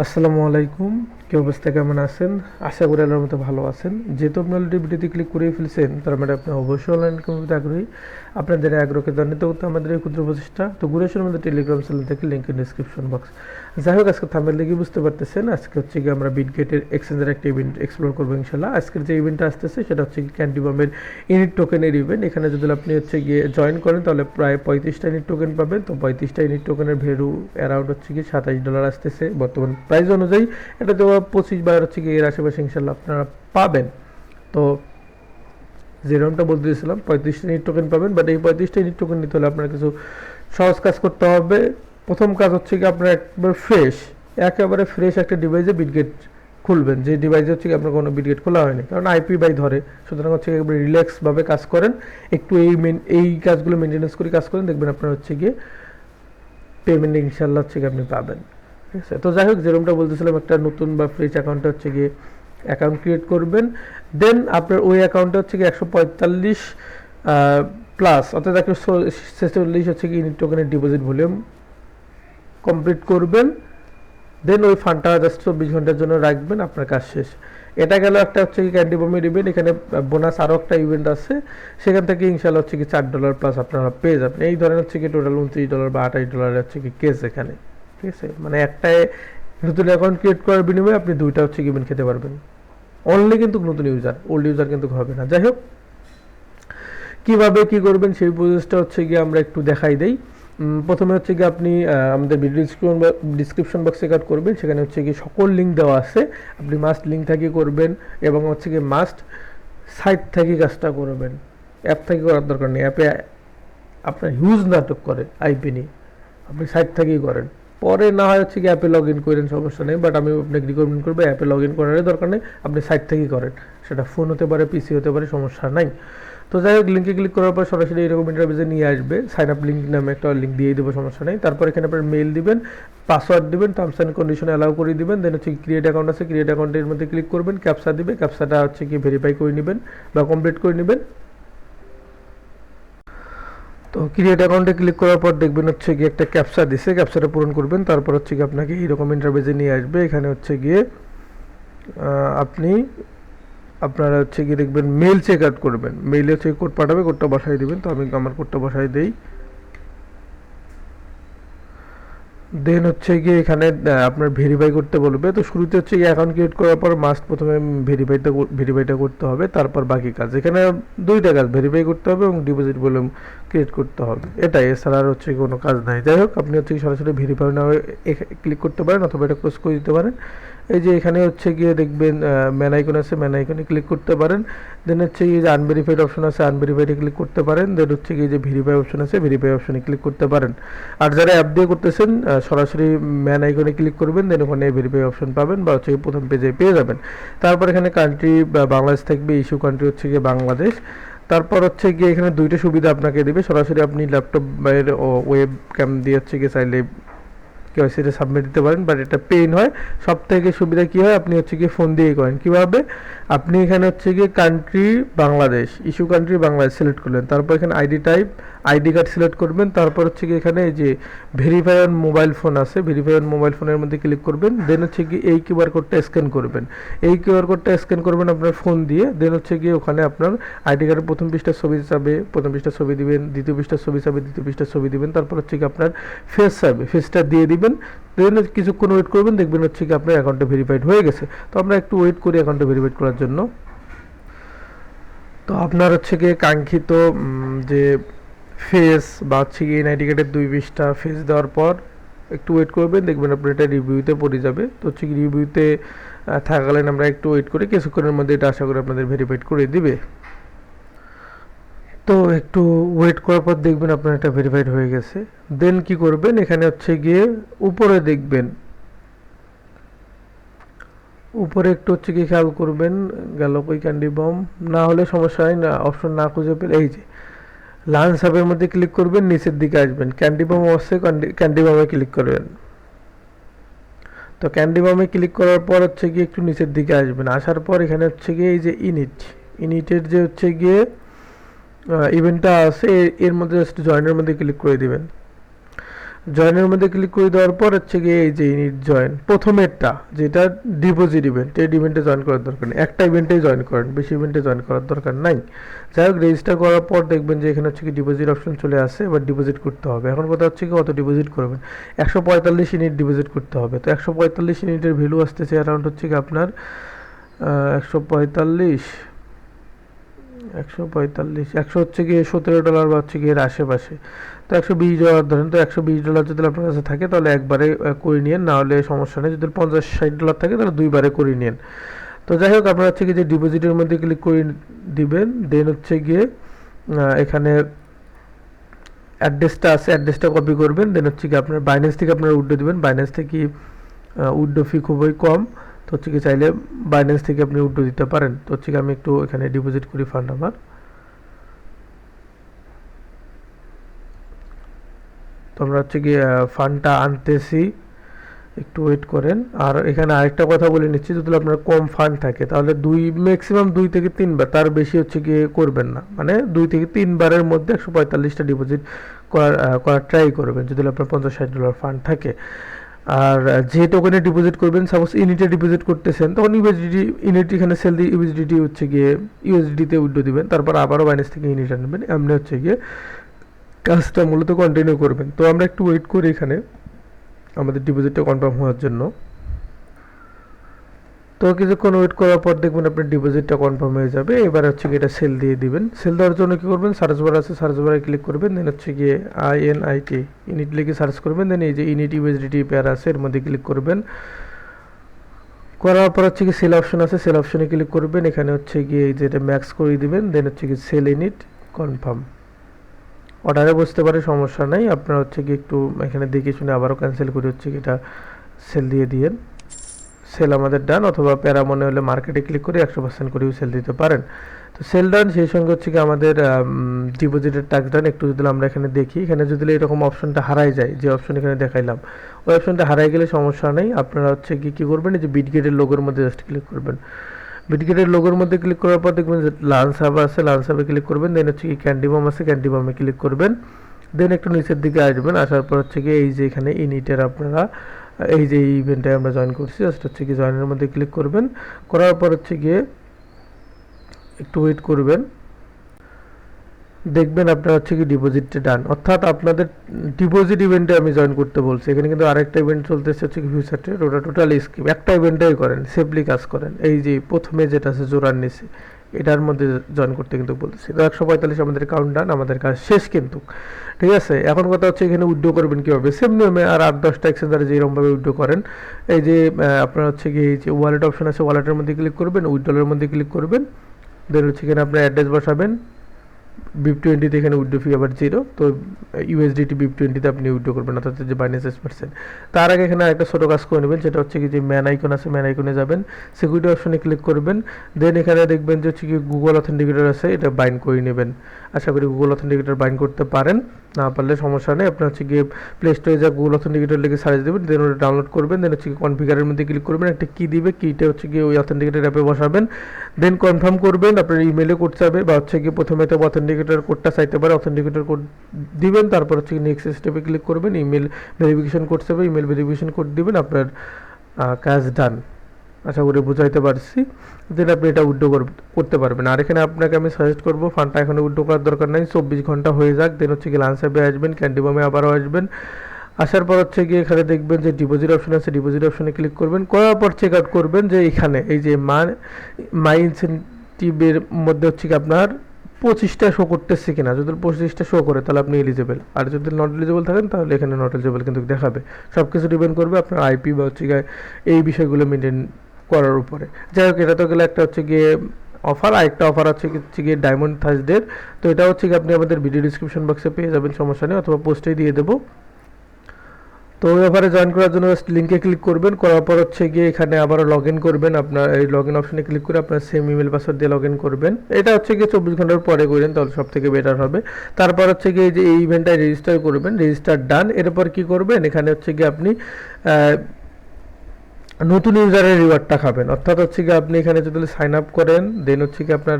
আসসালামু আলাইকুম। কি অবস্থা, কেমন আছেন? আশা করি আল্লাহর মতো ভালো আছেন। যেহেতু আপনি অলরেডি ভিডিওতে ক্লিক করে ফেলছেন, তার মানে আপনি অবশ্যই অনলাইন কমিউনিটিতে আগ্রহী। আপনাদের এই আগ্রহকে ত্বরান্বিত করতে আমাদের এই ক্ষুদ্র প্রচেষ্টা। তো ঘুরে আসুন আমাদের টেলিগ্রাম চ্যানেল থেকে, লিঙ্ক ইন ডিসক্রিপশন বক্স। যাই হোক, আজকে থাম্বনেল দেখে বুঝতে পারতেছেন আজকে হচ্ছে গিয়ে আমরা বিটগেটের এক্সচেঞ্জের একটা ইভেন্ট এক্সপ্লোর করবো ইনশাল্লাহ। আজকের যে ইভেন্টটা আসতেছে সেটা হচ্ছে কি ক্যান্ডি বামের ইউনিট টোকেনের ইভেন্ট। এখানে যদি আপনি হচ্ছে গিয়ে জয়েন করেন তাহলে প্রায় 35টা ইউনিট টোকেন পাবেন। তো 35টা ইউনিট টোকেনের ভ্যালু অ্যারাউন্ড হচ্ছে কি $27 আসতেছে বর্তমান প্রাইস অনুযায়ী। এটা তো 25 হচ্ছে কি এর আশেপাশে ইনশাল্লাহ আপনারা পাবেন। তো যেরকমটা বলতে দিয়েছিলাম 35টা ইউনিট টোকেন পাবেন, বাট এই 35টা ইউনিট টোকেন নিতে হলে আপনার কিছু সহজ কাজ করতে হবে। প্রথম কাজ হচ্ছে কি আপনার একেবারে ফ্রেশ একটা ডিভাইসে বিটগেট খুলবেন, যে ডিভাইসে হচ্ছে কি আপনার কোনো বিটগেট খোলা হয়নি, কারণ আইপি বাই ধরে। সুতরাং হচ্ছে একবারে রিল্যাক্সভাবে কাজ করেন, একটু এই কাজগুলো মেনটেন্যান্স করে কাজ করেন, দেখবেন আপনার হচ্ছে গিয়ে পেমেন্ট ইনশাল্লাহ হচ্ছে গিয়ে আপনি পাবেন। ঠিক আছে, তো যাই হোক যেরকমটা বলতেছিলাম, একটা নতুন বা ফ্রেশ অ্যাকাউন্টে হচ্ছে গিয়ে অ্যাকাউন্ট ক্রিয়েট করবেন। দেন আপনার ওই অ্যাকাউন্টে হচ্ছে কি 145 প্লাস, অর্থাৎ 146 হচ্ছে কি ইউনিট টোকেনের ডিপোজিট ভলিউম কমপ্লিট করবেন। দেন ওই ফান্ডটা জাস্ট 24 ঘন্টার জন্য রাখবেন, আপনার কাজ শেষ। এটা গেল একটা হচ্ছে কি ক্যান্ডি বমের ইভেন্ট। এখানে বোনাস আরও একটা ইভেন্ট আছে, সেখান থেকে ইনশাল্লাহ হচ্ছে কি $4 প্লাস আপনারা পেয়ে যাবেন। এই ধরনের হচ্ছে কি টোটাল $29 বা $28 হচ্ছে কি কেস এখানে। ঠিক আছে, মানে একটাই নতুন অ্যাকাউন্ট ক্রিয়েট করার বিনিময়ে আপনি দুইটা হচ্ছে কি ইভেন্ট খেতে পারবেন। অনলি কিন্তু নতুন ইউজার, ওল্ড ইউজার কিন্তু হবে না। যাই হোক, কীভাবে কী করবেন সেই প্রসেসটা হচ্ছে গিয়ে আমরা একটু দেখাই দেই। প্রথমে হচ্ছে কি আপনি আমাদের ভিডিও ডিসক্রিপশন বক্সে কাট করবেন, সেখানে হচ্ছে কি সকল লিঙ্ক দেওয়া আছে। আপনি মাস্ট লিঙ্ক থেকে করবেন, এবং হচ্ছে কি মাস্ট সাইট থেকে কাজটা করবেন। অ্যাপ থেকে করার দরকার নেই, অ্যাপে আপনার হিউজ নাটক করে আইপি নিয়ে, আপনি সাইট থেকেই করেন। পরে না হয় হচ্ছে কি অ্যাপে লগ ইন করেন, সমস্যা নেই, বাট আমি আপনাকে রিকমেন্ড করবো অ্যাপে লগ ইন করার দরকার নেই, আপনি সাইট থেকেই করেন। সেটা ফোন হতে পারে, পিসি হতে পারে, সমস্যা নাই। তো যাই হোক, লিঙ্কে ক্লিক করার পর সরাসরি এরকম ইন্টারভিউতে নিয়ে আসবে। সাইন আপ লিঙ্ক নামে একটা লিঙ্ক দিয়ে দেবো, সমস্যা নেই। তারপর এখানে আপনার মেল দিবেন, পাসওয়ার্ড দিবেন, টার্মস অ্যান্ড কন্ডিশন অ্যালাউ করে দিবেন। দেন হচ্ছে ক্রিয়েট অ্যাকাউন্ট আছে, ক্রিয়েট অ্যাকাউন্টের মধ্যে ক্লিক করবেন, ক্যাপসা দিবে, ক্যাপসাটা হচ্ছে কি ভেরিফাই করে নেবেন বা কমপ্লিট করে নেবেন। তো ক্রিয়েট অ্যাকাউন্টে ক্লিক করার পর দেখবেন হচ্ছে গিয়ে একটা ক্যাপসা দিছে, ক্যাপসাটা পূরণ করবেন। তারপর হচ্ছে গিয়ে আপনাকে এইরকম ইন্টারভিউতে নিয়ে আসবে। এখানে হচ্ছে গিয়ে আপনি আপনারা হচ্ছে গিয়ে দেখবেন মেল চেক আউট করবেন, মেইলে হচ্ছে কোড পাঠাবে, কোডটা বসাই দিবেন। তো আমি আমার কোডটা বসাই দিই। দেন হচ্ছে গিয়ে এখানে আপনার ভেরিফাই করতে বলবে। তো শুরুতে হচ্ছে গিয়ে অ্যাকাউন্ট ক্রিয়েট করার পর মাস্ট প্রথমে ভেরিফাইটা করতে হবে, তারপর বাকি কাজ। এখানে দুইটা কাজ, ভেরিফাই করতে হবে এবং ডিপোজিট ভলিউম ক্রিয়েট করতে হবে, এটাই, এছাড়া আর হচ্ছে কোনো কাজ নাই। যাই হোক, আপনি হচ্ছে সরাসরি ভেরিফাই না হয়ে ক্লিক করতে পারেন, অথবা এটা ক্লোজ করে দিতে পারেন। এই যে এখানে হচ্ছে গিয়ে দেখবেন ম্যান আইকন আছে, ম্যান আইকনে ক্লিক করতে পারেন। দেন হচ্ছে গিয়ে যে আনভেরিফাইড অপশন আছে, আনভেরিফাইডে ক্লিক করতে পারেন। দেন হচ্ছে গিয়ে যে ভেরিফাই অপশন আছে, ভেরিফাই অপশনে ক্লিক করতে পারেন। আর যারা অ্যাপ দিয়ে করতেছেন সরাসরি ম্যান আইকনে ক্লিক করবেন, দেন ওখানে ভেরিফাই অপশন পাবেন, বা হচ্ছে প্রথম পেজে পেয়ে যাবেন। তারপর এখানে কান্ট্রি বাংলাদেশ থাকবে, ইস্যু কান্ট্রি হচ্ছে গিয়ে বাংলাদেশ। তারপর হচ্ছে গিয়ে এখানে দুইটা সুবিধা আপনাকে দেবে, সরাসরি আপনি ল্যাপটপের ওয়েব ক্যাম দিয়ে হচ্ছে গিয়ে চাইলে কেওয়াইসিটা সাবমিট দিতে পারেন, বাট এটা পেইন হয়। সব থেকে সুবিধা কী হয়, আপনি হচ্ছে গিয়ে ফোন দিয়েই করেন। কীভাবে, আপনি এখানে হচ্ছে গিয়ে country Bangladesh, issue country Bangladesh select করলেন, তারপর এখানে ID type ID card select করবেন। তারপর হচ্ছে গিয়ে এখানে এই যে ভেরিফাই অন মোবাইল ফোন আছে, ভেরিফাই অন মোবাইল ফোনের মধ্যে ক্লিক করবেন। দেন হচ্ছে গিয়ে এই কিউআর কোডটা স্ক্যান করবেন, এই কিউআর কোডটা স্ক্যান করবেন আপনার ফোন দিয়ে। দেন হচ্ছে গিয়ে ওখানে আপনার আইডি কার্ডের প্রথম পৃষ্ঠার ছবি চাবে, প্রথম পৃষ্ঠার ছবি দিবেন, দ্বিতীয় পৃষ্ঠার ছবি চাবে, দ্বিতীয় পৃষ্ঠার ছবি দিবেন। তারপর হচ্ছে গিয়ে আপনার ফেস চাবে, ফেসটা দিয়ে দিবেন। দেন কিছুক্ষণ ওয়েট করবেন, দেখবেন হচ্ছে কি আপনার অ্যাকাউন্টটা ভেরিফাইড হয়ে গেছে। তো আমরা একটু ওয়েট করি অ্যাকাউন্টটা ভেরিফাইড করার জন্য। তো আপনার হচ্ছে গিয়ে কাঙ্ক্ষিত যে ফেস বা হচ্ছে গিয়ে এনআইডি কার্ডের 2 পৃষ্ঠা ফেস দেওয়ার পর একটু ওয়েট করবেন, দেখবেন আপনার এটা রিভিউতে পড়ে যাবে। তো হচ্ছে কি রিভিউতে থাকাকালীন আমরা একটু ওয়েট করি, কিছুক্ষণের মধ্যে এটা আশা করি আপনাদের ভেরিফাইড করে দিবে। তো একটু ওয়েট করার পর দেখবেন আপনার এটা ভেরিফাইড হয়ে গেছে। দেন কি করবেন, এখানে হচ্ছে গিয়ে উপরে দেখবেন, উপরে একটু হচ্ছে কি খেয়াল করবেন, গেল কই ক্যান্ডি বম, না হলে সমস্যা হয় না, অপশন না খুঁজে পেলে এই যে লাঞ্চ হাবের মধ্যে ক্লিক করবেন, নিচের দিকে আসবেন, ক্যান্ডি বম অবশ্যই ক্যান্ডি বমে ক্লিক করবেন। তো ক্যান্ডি বমে ক্লিক করার পর হচ্ছে গিয়ে একটু নিচের দিকে আসবেন, আসার পর এখানে হচ্ছে গিয়ে এই যে ইনিটের যে হচ্ছে গিয়ে ইভেন্টটা আছে, এর মধ্যে জাস্ট জয়েনের মধ্যে ক্লিক করে দিবেন। জয়েনের মধ্যে ক্লিক করে দেওয়ার পর হচ্ছে গিয়ে এই যে ইনিট জয়েন প্রথমেরটা যেটা ডিপোজিট ইভেন্ট, এই ইভেন্টে জয়েন করার দরকার নেই, একটা ইভেন্টেই জয়েন করেন, বেশি ইভেন্টে জয়েন করার দরকার নাই। যাই হোক, রেজিস্টার করার পর দেখবেন যে এখানে হচ্ছে কি ডিপোজিট অপশন চলে আসে, এবার ডিপোজিট করতে হবে। এখন কথা হচ্ছে কি কত ডিপোজিট করবেন, 145 ইউনিট ডিপোজিট করতে হবে। তো 145 ইউনিটের ভ্যালু আসতেছে অ্যারাউন্ড হচ্ছে কি আপনার 145 100 হচ্ছে গিয়ে $17 বা হচ্ছে গিয়ে এর আশেপাশে। তো $120 ধরেন, তো $120 যদি আপনার কাছে থাকে তাহলে একবারে করে নিন, না হলে সমস্যা নেই। যদি $50-60 থাকে তাহলে দুইবারে করে নিন। তো যাই হোক, আপনার হচ্ছে গিয়ে যে ডিপোজিটের মধ্যে ক্লিক করে দিবেন, দেন হচ্ছে গিয়ে এখানে অ্যাড্রেসটা আছে, অ্যাড্রেসটা কপি করবেন। দেন হচ্ছে কি আপনার বাইন্যান্স থেকে আপনারা উইথড্র দিবেন। বাইন্যান্স থেকে উইথড্র ফি খুবই কম, তো হচ্ছে কি চাইলে বাইন্যান্স থেকে আপনি উইথড্র দিতে পারেন। তো হচ্ছে কি আমি একটু এখানে ডিপোজিট করি ফান্ড আমার। তো আমরা হচ্ছে কি ফান্ডটা আনতেছি, একটু ওয়েট করেন। আর এখানে আরেকটা কথা বলে নিচ্ছি, যদি আপনার কম ফান্ড থাকে তাহলে ম্যাক্সিমাম 2 থেকে 3 বার, তার বেশি হচ্ছে গিয়ে করবেন না। মানে 2 থেকে 3 বারের মধ্যে 145টা ডিপোজিট করার ট্রাই করবেন যদি আপনার $50-60 ফান্ড থাকে। আর যে টোকেনে ডিপোজিট করবেন, সাপোজ ইউনিটে ডিপোজিট করতেছেন, তখন ইউএসডিটি ইউনিট এখানে সেল দিয়ে ইউএসডিটি হচ্ছে গিয়ে ইউএসডিতে উইথড্র দিবেন, তারপর আবারও বাইন্যান্স থেকে ইউনিট আনবেন। এমনি হচ্ছে গিয়ে কাজটা মূলত কন্টিনিউ করবেন। তো আমরা একটু ওয়েট করি এখানে আমাদের ডিপোজিটটা কনফার্ম হওয়ার জন্য। তো কিছুক্ষণ ওয়েট করার পর দেখবেন আপনার ডিপোজিটটা কনফার্ম হয়ে যাবে। এবার হচ্ছে গিয়ে এটা সেল দিয়ে দিবেন। সেল দেওয়ার জন্য কী করবেন, সার্চ বার আছে, সার্চ বারে ক্লিক করবেন। দেন হচ্ছে গিয়ে INIT ইউনিট লিখে সার্চ করবেন। দেন এই যে ইউনিট ইউএসডিটি পেয়ার আছে, এর মধ্যে ক্লিক করবেন। করার পর হচ্ছে কি সেল অপশন আছে, সেল অপশনে ক্লিক করবেন। এখানে হচ্ছে গিয়ে এই যেটা ম্যাক্স করে দিবেন। দেন হচ্ছে কি সেল ইউনিট কনফার্ম। অর্ডারে বসতে পারে, সমস্যা নাই। আপনারা হচ্ছে কি একটু এখানে দেখে শুনে আবারও ক্যান্সেল করে হচ্ছে কি এটা সেল দিয়ে দিয়েন। সেল আমাদের ডান, অথবা প্যারা মনে হলে মার্কেটে ক্লিক করে 100% করেও সেল দিতে পারেন। তো সেল ডান, সেই সঙ্গে হচ্ছে কি আমাদের ডিপোজিটের টাস্ক ডান। একটু যদি আমরা এখানে দেখি, এখানে যদি এরকম অপশনটা হারাই যায়, যে অপশন এখানে দেখাইলাম, ওই অপশনটা হারাই গেলে সমস্যা নেই। আপনারা হচ্ছে কি কী করবেন, এই যে বিটগেটের লোগোর মধ্যে জাস্ট ক্লিক করবেন। বিটগেটের লোগোর মধ্যে ক্লিক করার পর দেখবেন যে লাঞ্চ হাব আছে, লাঞ্চ হাবে ক্লিক করবেন। দেন হচ্ছে কি ক্যান্ডি বাম আছে, ক্যান্ডি বামে ক্লিক করবেন। দেন একটু নিচের দিকে আসবেন, আসার পর হচ্ছে কি এই যে এখানে ইউনিটের আপনারা এই যে ইভেন্টে আমরা জয়েন করছি, জাস্ট হচ্ছে কি জয়েনের মধ্যে ক্লিক করবেন। করার পর হচ্ছে গিয়ে একটু ওয়েট করবেন, দেখবেন আপনার হচ্ছে কি ডিপোজিটটা ডান। অর্থাৎ আপনাদের ডিপোজিট ইভেন্টে আমি জয়েন করতে বলছি, এখানে কিন্তু আরেকটা ইভেন্ট চলতেছে হচ্ছে কি ফিউচার ট্রেড, ওটা টোটালি স্কিপ। একটা ইভেন্টটাই করেন, সেফলি কাজ করেন। এই যে প্রথমে যেটা আছে জোড়ার নিচে, এটার মধ্যে জয়েন করতে কিন্তু বলতেছি। তো 145 আমাদের কাউন্ট ডান, আমাদের কাজ শেষ কিন্তু। ঠিক আছে, এখন কথা হচ্ছে এখানে উইথড্র করবেন কীভাবে, সেম নিয়মে আর 8-10টা এক্সচেঞ্জারে যেরকমভাবে উইথড্র করেন। এই যে আপনার হচ্ছে কি এই যে ওয়ালেট অপশন আছে, ওয়ালেটের মধ্যে ক্লিক করবেন, উইথড্রলের মধ্যে ক্লিক করবেন। দেন হচ্ছে এখানে আপনার অ্যাড্রেস বসাবেন। BIP20 এখানে উইথড্র ফি আবার 0, তো USDT BIP20 আপনি উইথড্র করবেন, অর্থাৎ যে বাইন্যান্স এক্সপার্টসেন। তার আগে এখানে একটা ছোটো কাজ করে নেবেন, সেটা হচ্ছে কি যে ম্যান আইকন আছে, ম্যান আইকনে যাবেন, সিকিউরিটি অপশনে ক্লিক করবেন। দেন এখানে দেখবেন যে হচ্ছে কি গুগল অথেন্টিকেটর আছে, এটা বাইন্ড করে নেবেন। আশা করি গুগল অথেন্টিকেটর বাইন্ড করতে পারেন, না পারলে সমস্যা নেই। আপনার হচ্ছে গিয়ে প্লে স্টোরে যা গুগল অথেন্টিকেটর লিখে সার্চ দেবেন, দেন ওটা ডাউনলোড করবেন। দেন হচ্ছে কনফিগারের মধ্যে ক্লিক করবেন, একটা কি দিবে, কিটা হচ্ছে গিয়ে ওই অথেন্টিকেটর অ্যাপে বসাবেন। দেন কনফার্ম করবেন, আপনার ইমেলে কোড চাবে, বা হচ্ছে গিয়ে প্রথমে তো অথেন্টিকেটর কোডটা চাইতে পারে, অথেন্টিকেটর কোড দিবেন। তারপর হচ্ছে নেক্সট স্টেপে ক্লিক করবেন, ইমেল ভেরিফিকেশন কোড চাবে, ইমেল ভেরিফিকেশন কোড দিবেন, আপনার কাজ ডান। আশা করি বুঝাইতে পারছি। দেন আপনি এটা উইথড্র করতে পারবেন। আর এখানে আপনাকে আমি সাজেস্ট করবো, ফান্ডটা এখানে উইথড্র করার দরকার নাই, 24 ঘন্টা হয়ে যাক। দেন হচ্ছে কি লাঞ্চ অ্যাপে আসবেন, ক্যান্ডি বামে আবারও আসবেন। আসার পর হচ্ছে গিয়ে এখানে দেখবেন যে ডিপোজিট অপশন আছে, ডিপোজিট অপশনে ক্লিক করবেন। করার পর চেক আউট করবেন যে এখানে এই যে মাই ইনসেন্টিভের মধ্যে হচ্ছে কি আপনার 25টা শো করতেছে কিনা। যদি 25টা শো করে তাহলে আপনি এলিজেবল, আর যদি নট এলিজেবল থাকেন তাহলে এখানে নট এলিজেবল কিন্তু দেখাবে। সব কিছু ডিপেন্ড করবে আপনার আইপি বা হচ্ছে গিয়ে এই বিষয়গুলো মেনটেন করার উপরে। যাই হোক, এটা তো গেলে একটা হচ্ছে গিয়ে অফার। আরেকটা অফার হচ্ছে গিয়ে ডায়মন্ড থার্সডের। তো এটা হচ্ছে গিয়ে আপনি আমাদের ভিডিও ডিসক্রিপশন বক্সে পেয়ে যাবেন, সমস্যা নেই, অথবা পোস্টেই দিয়ে দেবো। তো ওই অফারে জয়েন করার জন্য লিঙ্কে ক্লিক করবেন। করার পর হচ্ছে গিয়ে এখানে আবারও লগ ইন করবেন। আপনার এই লগ ইন অপশনে ক্লিক করে আপনার সেম ইমেল পাসওয়ার্ড দিয়ে লগ ইন করবেন। এটা হচ্ছে গিয়ে 24 ঘন্টার পরে করেন, তাহলে সব থেকে বেটার হবে। তারপর হচ্ছে গিয়ে যে এই ইভেন্টটায় রেজিস্টার করবেন, রেজিস্টার ডান। এরপর কি করবেন, এখানে হচ্ছে গিয়ে আপনি নতুন ইউজারের রিওয়ার্ডটা খাবেন। অর্থাৎ হচ্ছে গিয়ে আপনি এখানে যদি সাইন আপ করেন, দেন হচ্ছে কি আপনার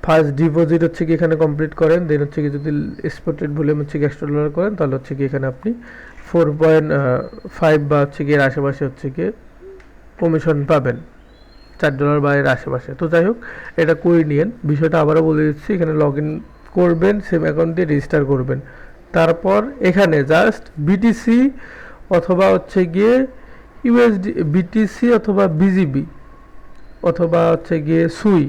ফার্স্ট ডিপোজিট হচ্ছে কি এখানে কমপ্লিট করেন, দেন হচ্ছে কি যদি এক্সপোর্টেড ভলিউম হচ্ছে কি $100 করেন, তাহলে হচ্ছে কি এখানে আপনি 4.5 বা হচ্ছে কি এর আশেপাশে হচ্ছে কি কমিশন পাবেন, $4 বা এর আশেপাশে। তো যাই হোক, এটা করে নিয়েন। বিষয়টা আবারও বলে দিচ্ছি, এখানে লগ ইন করবেন, সেম অ্যাকাউন্ট দিয়ে রেজিস্টার করবেন। তারপর এখানে জাস্ট বিটিসি অথবা হচ্ছে গিয়ে ইউএসডি, বিটিসি অথবা বিজিবি অথবা হচ্ছে গিয়ে সুই,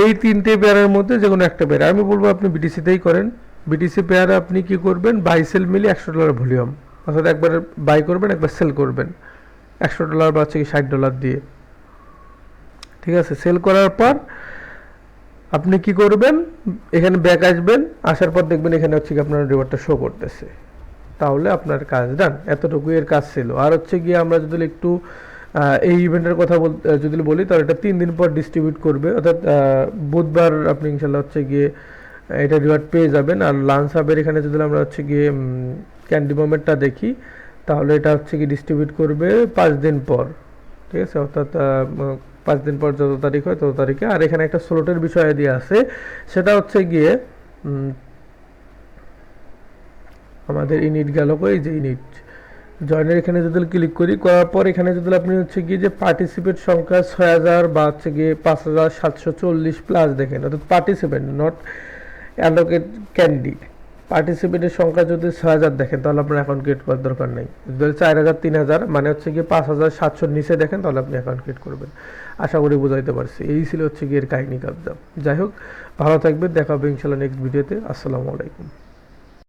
এই তিনটে পেয়ারের মধ্যে যে কোনো একটা পেয়ার, আমি বলবো আপনি বিটিসিতেই করেন। বিটিসি পেয়ারে আপনি কি করবেন, বাই সেল মিলে $100 ভলিউম, অর্থাৎ একবার বাই করবেন একবার সেল করবেন $100 বা হচ্ছে কি $60 দিয়ে। ঠিক আছে, সেল করার পর আপনি কি করবেন, এখানে ব্যাক আসবেন, আসার পর দেখবেন এখানে হচ্ছে কি আপনার রিওয়ার্ডটা শো করতেছে, তাহলে আপনার কাজ ডান। এতটুকুই এর কাজ ছিল। আর হচ্ছে গিয়ে আমরা যদি একটু এই ইভেন্টের কথা যদি বলি, তাহলে এটা 3 দিন পর ডিস্ট্রিবিউট করবে, অর্থাৎ বুধবার আপনি ইনশাল্লাহ হচ্ছে গিয়ে এটা রিওয়ার্ড পেয়ে যাবেন। আর লাঞ্চ হাবের এখানে যদি আমরা হচ্ছে গিয়ে ক্যান্ডি মোমেন্টটা দেখি, তাহলে এটা হচ্ছে কি ডিস্ট্রিবিউট করবে 5 দিন পর। ঠিক আছে, অর্থাৎ 5 দিন পর যত তারিখ হয় তত তারিখে। আর এখানে একটা স্লটের বিষয় দিয়ে আছে, সেটা হচ্ছে গিয়ে আমাদের ইনিট গেল, এই যে ইনিট জয়েনের এখানে যদি ক্লিক করি, করার পর এখানে যদি আপনি হচ্ছে গিয়ে যে পার্টিসিপেট সংখ্যা 6000 বা হচ্ছে গিয়ে 5740 প্লাস দেখেন, অর্থাৎ পার্টিসিপেন্ট নট অ্যালোকেট ক্যান্ডি, পার্টিসিপেন্টের সংখ্যা যদি 6000 দেখেন, তাহলে আপনার অ্যাকাউন্ট ক্রিয়েট করার দরকার নেই। যদি 4000 3000 মানে হচ্ছে গিয়ে 5700 নিচে দেখেন, তাহলে আপনি অ্যাকাউন্ট ক্রিয়েট করবেন। আশা করি বোঝাইতে পারছি। এই ছিল হচ্ছে গিয়ে এর কাহিনী কাবজা। যাই হোক, ভালো থাকবেন, দেখা হবে ইনশাল্লাহ নেক্সট ভিডিওতে। আসসালামু আলাইকুম।